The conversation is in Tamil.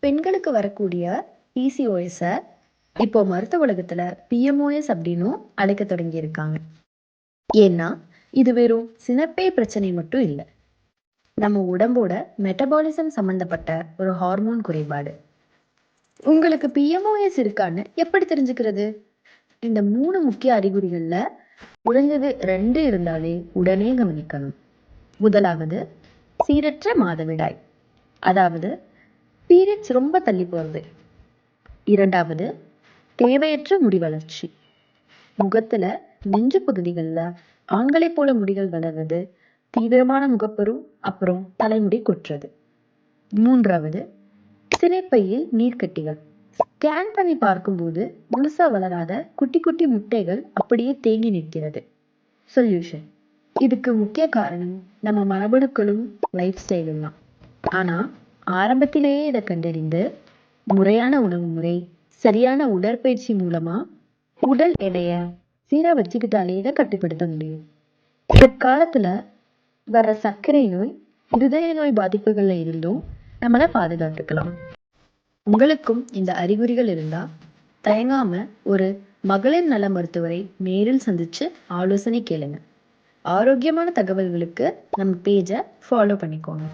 பெண்களுக்கு வரக்கூடிய பிசிஓஎஸை இப்போ மருத்துவ உலகத்துல பிஎம்ஓஎஸ் அப்படின்னும் அழைக்க தொடங்கியிருக்காங்க. ஏன்னா இது வெறும் சினப்பே பிரச்சனை மட்டும் இல்லை, நம்ம உடம்போட மெட்டபாலிசம் சம்பந்தப்பட்ட ஒரு ஹார்மோன் குறைபாடு. உங்களுக்கு பிஎம்ஓஎஸ் இருக்கான்னு எப்படி தெரிஞ்சுக்கிறது? இந்த 3 முக்கிய அறிகுறிகள்ல குறைஞ்சது 2 இருந்தாலே உடனே கவனிக்கணும். முதலாவது, சீரற்ற மாதவிடாய், அதாவது பீரியட்ஸ் ரொம்ப தள்ளி போகிறது. இரண்டாவது, தேவையற்ற முடி வளர்ச்சி, முகத்துல நெஞ்சு பகுதிகளில் ஆண்களைப் போல முடிகள் வளர்வது, தீவிரமான முகப்பரு, அப்புறம் தலைமுடி கொட்டுறது. மூன்றாவது, சினைப்பையில் நீர்க்கட்டிகள், ஸ்கேன் பண்ணி பார்க்கும்போது முழுசா வளராத குட்டி குட்டி முட்டைகள் அப்படியே தேங்கி நிற்கிறது. சொல்யூஷன்: இதுக்கு முக்கிய காரணம் நம்ம மரபணுக்களும் லைஃப் ஸ்டைலும் தான். ஆனா ஆரம்பத்திலேயே இதை கண்டறிந்து முறையான உணவு முறை, சரியான உடற்பயிற்சி மூலமா உடல் எடைய சீரா வச்சுக்கிட்டாலே இதை கட்டுப்படுத்த முடியும். பிற்காலத்துல வர சர்க்கரை நோய், இருதய நோய் பாதிப்புகள்ல இருந்தும் நம்மளை பாதுகாத்துக்கலாம். உங்களுக்கும் இந்த அறிகுறிகள் இருந்தா தயங்காம ஒரு மகளிர் நல மருத்துவரை நேரில் சந்திச்சு ஆலோசனை கேளுங்க. ஆரோக்கியமான தகவல்களுக்கு நம்ம பேஜை ஃபாலோ பண்ணிக்கோங்க.